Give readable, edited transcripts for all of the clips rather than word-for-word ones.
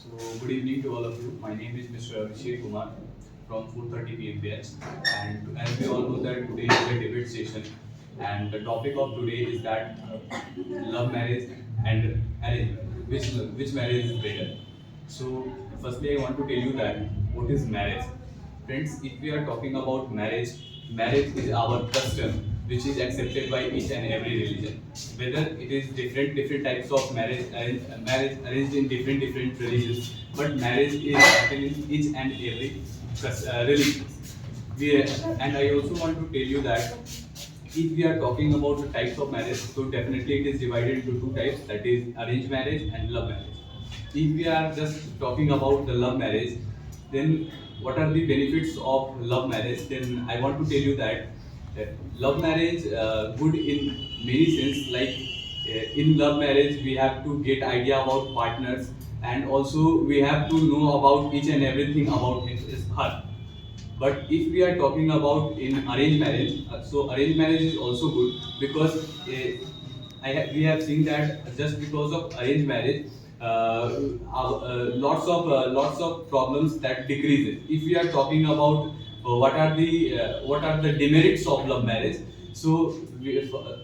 So, good evening to all of you. My name is Mr. Abhishek Kumar from 4:30 p.m. batch, and as we all know that today is a debate session, and the topic of today is that love marriage and arranged marriage. Which marriage is better? So, firstly, I want to tell you that what is marriage. Friends, if we are talking about marriage, marriage is our custom which is accepted by each and every religion. Whether it is different types of marriage arranged in different religions, but marriage is happening in each and every religion. And I also want to tell you that if we are talking about the types of marriage, so definitely it is divided into two types, that is arranged marriage and love marriage. If we are just talking about the love marriage, then what are the benefits of love marriage? Then I want to tell you that love marriage good in many sense. Like in love marriage, we have to get idea about partners, and also we have to know about each and everything about her. But if we are talking about in arranged marriage, so arranged marriage is also good because we have seen that just because of arranged marriage, lots of problems that decreases. If we are talking about what are the demerits of love marriage, so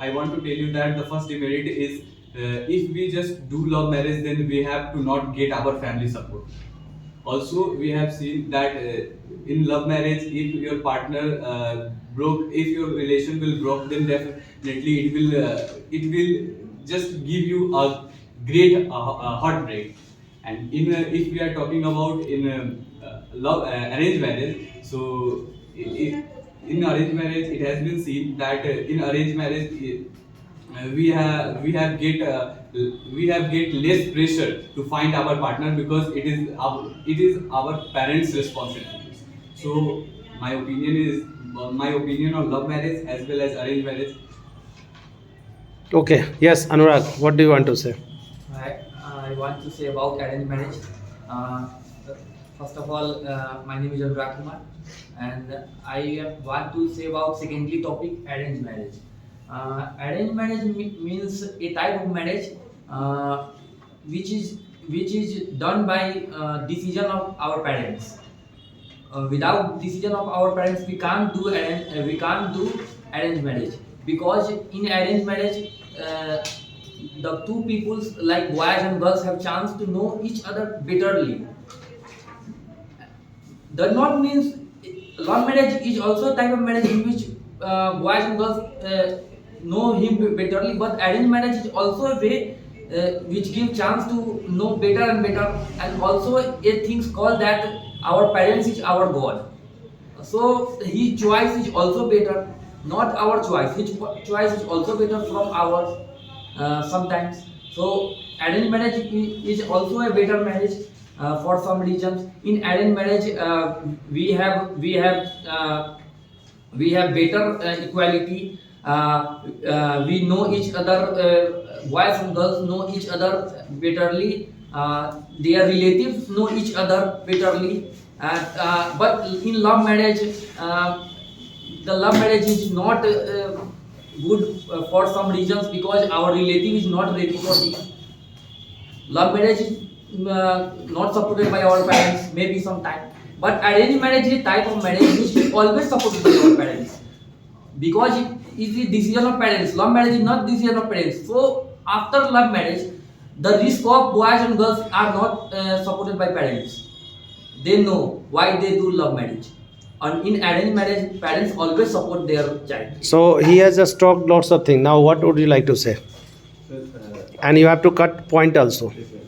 I want to tell you that the first demerit is if we just do love marriage, then we have to not get our family support. Also, we have seen that in love marriage, if your partner broke, if your relation will broke, then definitely it will just give you a great heartbreak. And in if we are talking about in love arranged marriage, so in arranged marriage it has been seen that in arranged marriage we have get less pressure to find our partner because it is our parents responsibility. So my opinion on love marriage as well as arranged marriage. Okay, yes, Anurag, what do you want to say? I want to say about arranged marriage. Uh, First of all, my name is Anurag Kumar, and I want to say about secondly topic arranged marriage. Arranged marriage means a type of marriage uh, which is which is done by decision of our parents. Without decision of our parents, we can't do arranged marriage, because in arranged marriage the two peoples like boys and girls have chance to know each other betterly. Does not means love marriage is also a type of marriage in which boys and girls know him betterly, but arranged marriage is also a way which give chance to know better and better, and also a things called that our parents is our god. So his choice is also better, not our choice. His choice is also better from ours sometimes. So arranged marriage is also a better marriage for some reasons. In arranged marriage, we have better equality. We know each other. Boys and girls know each other betterly. Their relatives know each other betterly. But in love marriage, the love marriage is not good for some reasons, because our relative is not ready for this. Love marriage is not supported by our parents, maybe sometime. But arranged marriage is a type of marriage which is always supported by our parents, because it is the decision of parents. Love marriage is not decision of parents. So after love marriage, the risk of boys and girls are not supported by parents. They know why they do love marriage. And in arranged marriage, parents always support their child. So he has just talked lots of things. Now, what would you like to say? Sir, And you have to cut point also. yes, sir.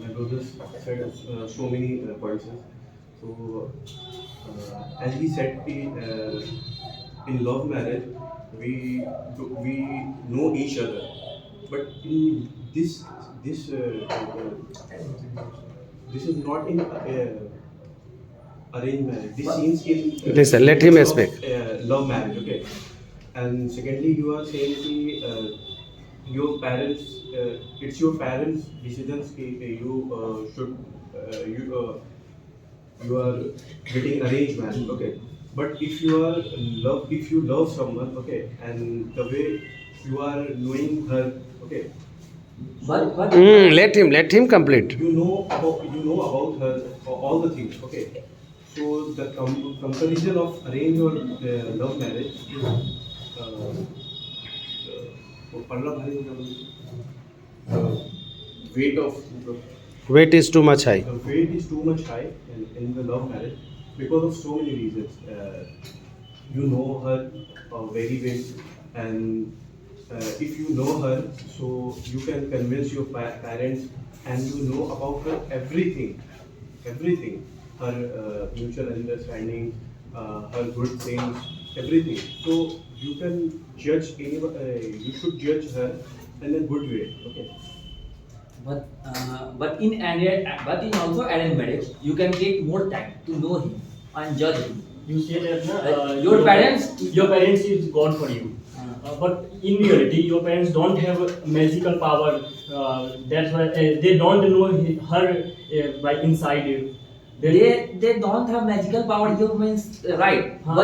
My brothers said so many points. Sir. So, as he said, in love marriage, we know each other, but in this this is not in arranged marriage. This seems in Listen, let him speak. love marriage. Okay. And secondly, you are saying your parents, it's your parents' decisions. You should you are getting arranged marriage. Okay. But if you love someone, okay, and the way you are knowing her, okay, But Let him complete. You know about her all the things. Okay. So the comparison of arranged or love marriage is पढ़ना भारी हो जाता है. Weight of Weight is too much high. the weight is too much high in the love marriage because of so many reasons. You know her very well, and if you know her, so you can convince your parents, and you know about her everything, her mutual understanding, her good things, everything. So you can judge anyone. You should judge her in a good way. Okay. but in also arranged marriage, you can take more time to know him and judge him. You say that Your parents- your parents is God for you. But in reality, your parents don't have magical power. That's why they don't know her by inside. They don't have magical power. You means right, Huh.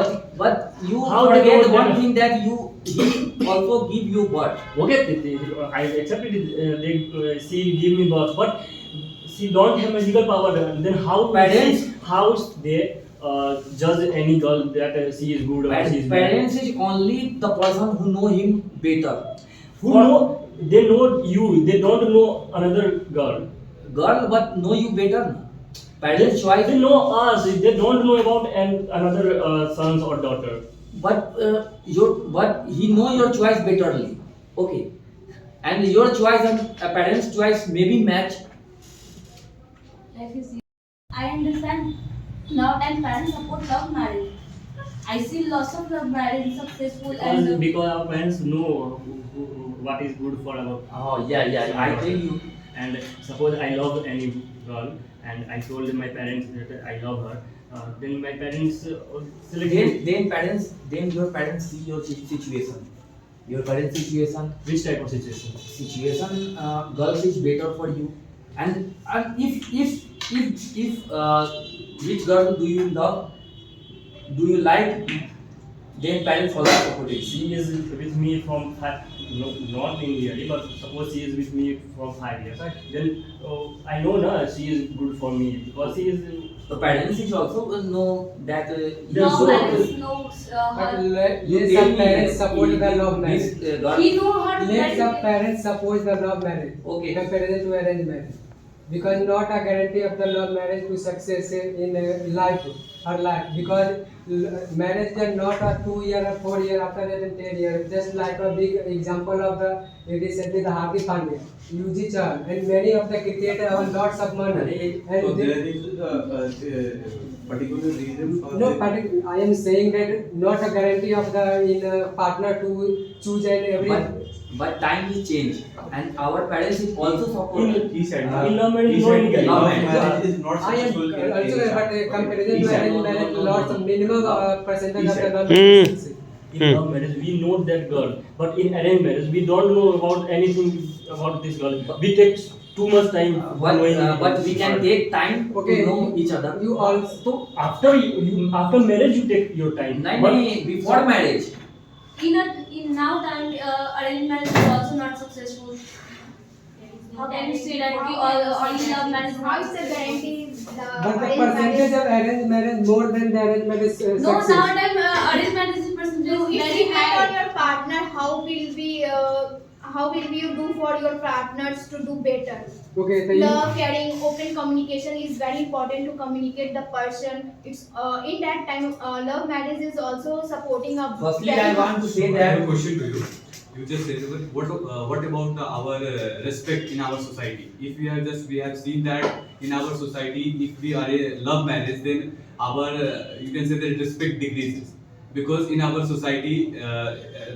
but you How they forget don't one have- thing that he also give you what. Okay, I accepted it. She give me birth, but she don't have magical power. Then Parents- how they judge any girl that she is good or she is bad? Parents is only the person who know him better. Who know? They know you. They don't know another girl. Girl, but know you better. Parents choice, They know us. They don't know about another sons or daughter. but he know your choice betterly. Okay, and your choice and a parent's choice maybe match. Life is easy. I understand nowadays parents support love marriage. I see lots of love marriage successful Because our parents know what is good for our. Oh yeah, I tell you. And suppose I love any girl and I told my parents that I love her, then my parents select Then your parents see your situation. Your parents situation. which type of situation. Girls is better for you. And if which girl do you love, do you like, then parents also support it. She is with me from not in yearly, but suppose she is with me from 5 years. Then I know she is good for me because she is. The parents is also know that There's no so- parents knows But her. let some parents support the love marriage. He know her Let some very parents support the love marriage. Okay. Comparison to arranged marriage. Because not a guarantee of the love marriage to success in life, her life. Because marriage is not a 2 year or 4 year, after that in 10 years. Just like a big example of the recently the Hardik Pandya, UG Chahal, and many of the cricketers have lots of money. So And there is a particular reason for no, this. I am saying that not a guarantee of the partner to choose and every. but time is changed, and our parents is also support. He said In love marriage, he no said legal. love Love marriage is not I am successful in also, any but child. comparison He to said- arranged marriage, lots of minimum percentage He of the said- love marriage is success. In love marriage, we know that girl, but in arranged marriage, we don't know about anything about this girl. We take too much time knowing. But we can take time Okay, to know each other. You also So after after marriage, you take your time. Nahin, But nahin, before marriage. in now time arranged marriage is also not successful. How can you say that we all love marriage? How is the guarantee but the percentage of arranged marriage more than the arranged marriage No, success. nowadays arranged marriage is percentage if you very depend on high. your partner, how will you do for your partners to do better? Okay, so you, Love, caring, open communication is very important to communicate the person. It's in that time, love marriage is also supporting a. Firstly, I want to say I have a that question to you. You just said what about our respect in our society? If we have seen that in our society, if we are a love marriage, then our you can say that respect decreases, because in our society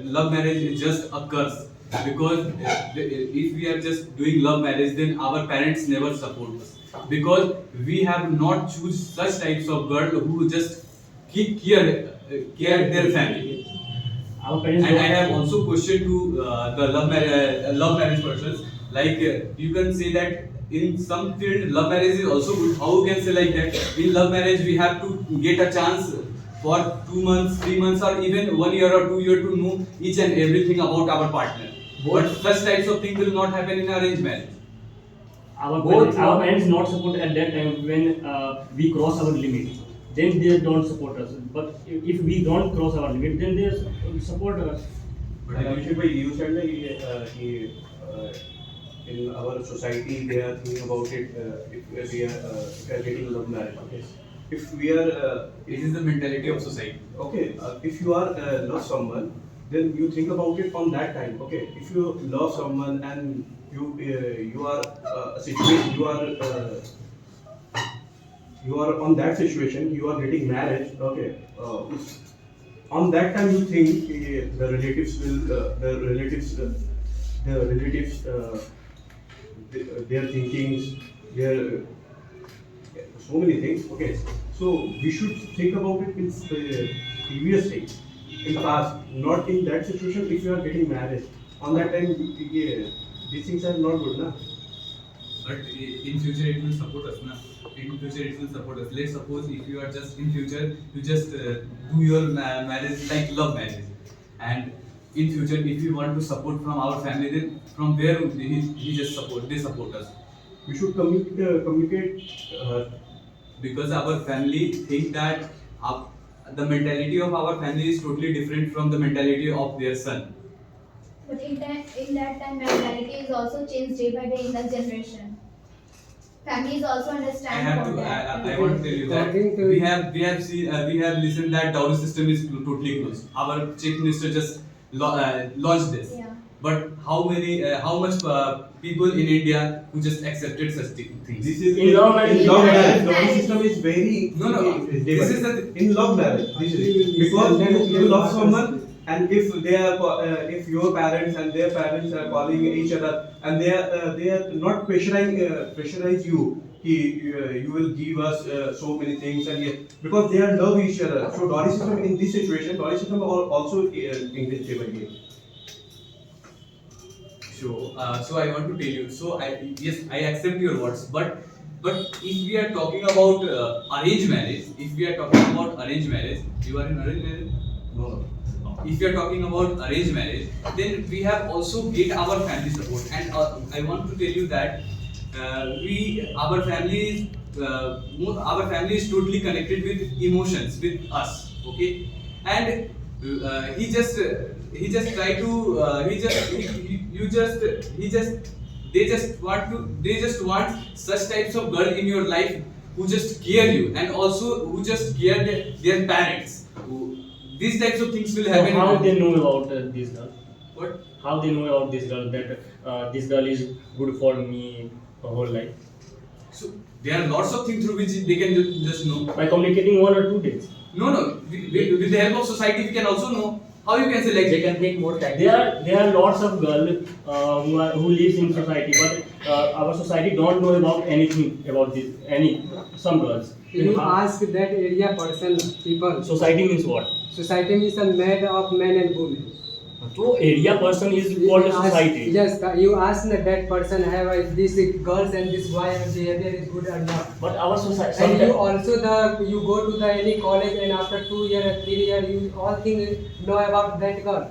love marriage is just a curse, because if we are just doing love marriage, then our parents never support us, because we have not choose such types of girl who just care their family. our parents. And I have also question to the love marriage persons. Like you can say that in some field love marriage is also good. How you can say like that? In love marriage we have to get a chance for 2 months, 3 months, or even 1 year or 2 years to know each and everything about our partner. But such types of things will not happen in arranged marriage. Our parents not support at that time when we cross our limit. Then they don't support us. But if we don't cross our limit, then they support us. But Abhishek bhai, you said that in our society they are thinking about it if we are getting love marriage. Okay. If we are it is the mentality of society. okay, if you are love someone, then you think about it on that time. Okay, if you love someone and you are situation you are on that situation, you are getting married. Okay, on that time you think the relatives their thinkings, their so many things. Okay, so we should think about it in previous stage, in past, not in that situation. If you are getting married, on that time, these things are not good, na. But in future it will support us, na. In future it will support us. Let's suppose if you are just in future, you just do your marriage like love marriage, and in future if you want to support from our family, then from where he just support, they support us. We should communicate. Because our family think that the mentality of our family is totally different from the mentality of their son. But in that time, mentality is also changed day by day in the generation. Families also I understand have about to. that. I want to tell you that According to- we have listened that dowry system is totally closed. Our chief minister just launched this. Yeah. But how much people in India who just accepted such things? This is In love marriage- in love In marriage, love the marriage. system is very No. This is in love marriage. This is because you love someone, and if they are if your parents and their parents are calling each other, and they are not pressurize you. You will give us so many things, and because they are love each other. So dowry system in this situation, dowry system also English table here. So I want to tell you. So I accept your words, but if we are talking about arranged marriage, you are in arranged marriage. No. If you are talking about arranged marriage, then we have also get our family support, and I want to tell you that our family is totally connected with emotions with us. Okay, and he just try to they just want such types of girl in your life who just care you, and also who just care their parents. These types of things will So happen. how they know about this girl? What? How they know about this girl that this girl is good for me for whole life? So there are lots of things through which they can just know. By communicating 1 or 2 days. No. With the help of society, we can also know. How you can say like They can take more time. There are lots of girls who lives in society, but our society don't know about anything about this. Some girls. You ask that area person, people. Society means what? Society is made of men and women. So area person is called a You ask- society. Yes, you ask that person have this girls and this boy behavior is good or not. But our society. And you also you go to the any college and after 2 years or 3 years you all things know about that girl.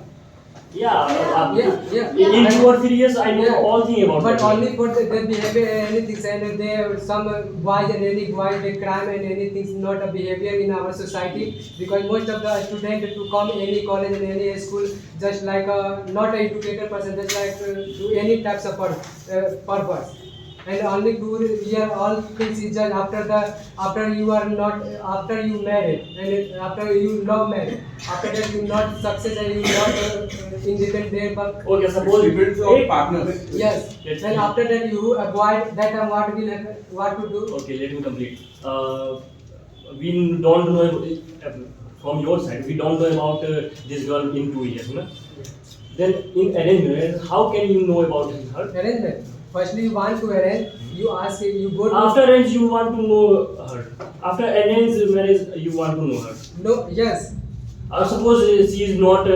Yeah. Yeah. In 2 or 3 years, I know Yeah. all thing about But that. only for the behavior and anything, and they some boys and any boy they crime and anything not a behavior in our society, because most of the students to come any college and any school just like not a educated person, just like do any types of purpose. And only 2 year all things is just after you are not after you married and after you love married, after that you not success and you not independent but Okay, suppose Depends on partners. yes, Let's and see. after that you avoid that what will happen, what to do. Okay, let me complete. We don't know from your side. We don't know about this girl in 2 years, no? Then in arranged marriage, how can you know about her? Arrangement. Firstly, you want to arrange. You ask. You go to. After arrange, you want to know her. After arranged marriage, you want to know her. No. Yes. Suppose she is not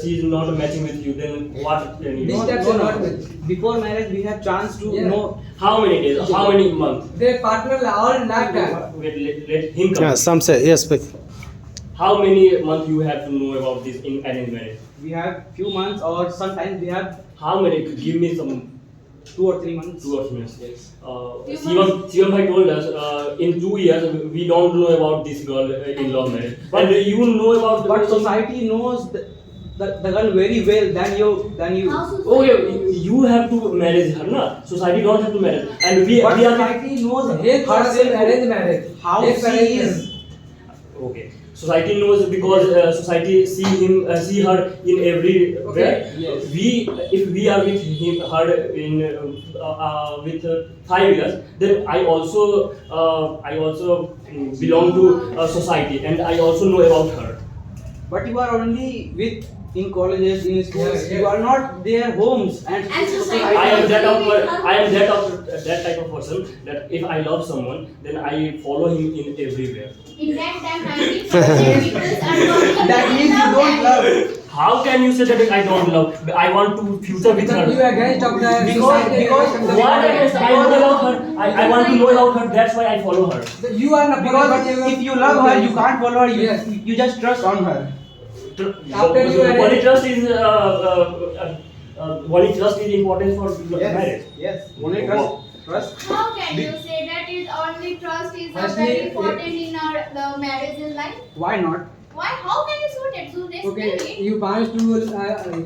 she is not matching with you. Then what? Then you These do? steps are not with. Before marriage, we have chance to Yeah. know. How many days? How many months? Their partner all lifetime. Wait, let him come. Yeah, some say yes. But How many months you have to know about this in arranged marriage? we have few months, or sometimes we have How many? Give me some 2 or 3 months. 2 or 3 minutes. Yes. Shivam bhai told us in 2 years we don't know about this girl in love marriage. But- And you know about But society knows the girl very well than you. How Oh, yeah, society you have to marry her, na? Society don't have to marry. And we But are society knows Hate for herself, arranged marriage. how Hate for she arranged is. marriage. okay. Society knows because society see her in everywhere. Okay, yes. If we are with her in with 5 years, then I also belong to society, and I also know about her. But you are only with in colleges, in schools. Yeah, yeah. You are not their homes and And society- I am that of Society- I am that type of person that if I love someone, then I follow him in everywhere. In that time, 90% people are talking That means you don't love. How can you say that I don't love? I want to future with Because you her. are against of the Because- society. because against of the- What against? I know about her. I want to know about her. That's why I follow her. You are not Because if you love her, you can't follow her. Yes. You just trust on her. After you are- Only trust is only trust is important for marriage. Yes. Only trust. How can you say that is only trust is Firstly, very important in our the marriage in life? Why not? Why? How can you say that? So explain Okay, it. you pass to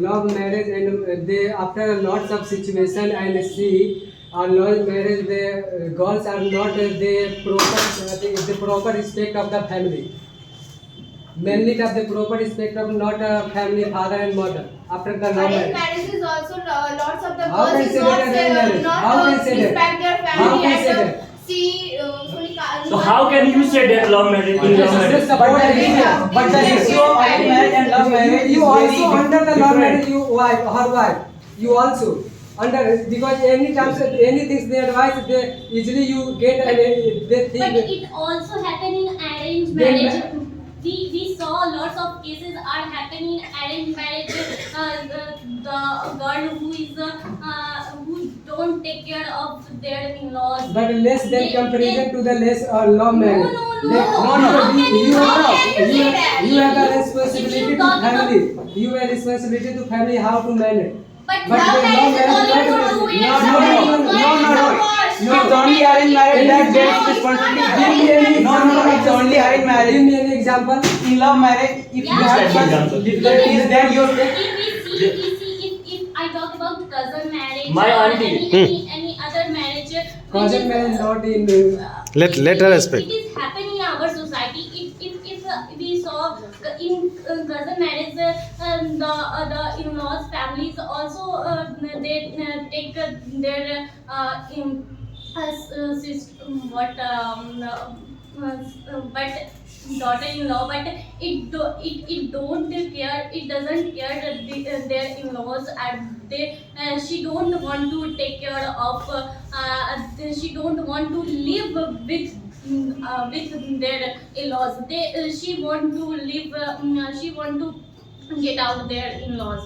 love marriage, and they after lots of situation and see on love marriage the girls are not the proper respect of the family. Mainly of the proper respect of not family father and mother after the love Arranged marriage. marriage is also lots of the How can girls is say not that arranged marriage? not How can say that? respect their How family can say and that? see So how can you say that love marriage in love marriage? Support But the but the issue of arranged marriage and love marriage you is also very under the love different. marriage you wife her wife you also under because any times anything they advise they easily you get and they But think it also happen in arranged Then marriage. We saw lots of cases are happening in arranged marriage. The girl who don't take care of their in-laws. but less than They- comparison to the less love marriage. No, They- no. no, How can you, you- you, how have, can you you, say that? you have a If responsibility you to talk about- family. You have responsibility to family how to manage. But But love the marriage is love only marriage for is- 2 years. No, it's only arranged marriage that gets responsibility. Give me any No, it's only arranged Give marriage. me any example. In love marriage, if you Yeah. have such Example. difficulties, then you If I talk about cousin marriage My or auntie. any other marriage, Cousin marriage not in Let her speak. It is happening in our society. If we saw in cousin marriage, the in-laws families also they take their but daughter-in-law, but it don't care. It doesn't care that their in-laws and she don't want to take care of. She don't want to live with their in-laws. She want to live. She want to get out their in-laws.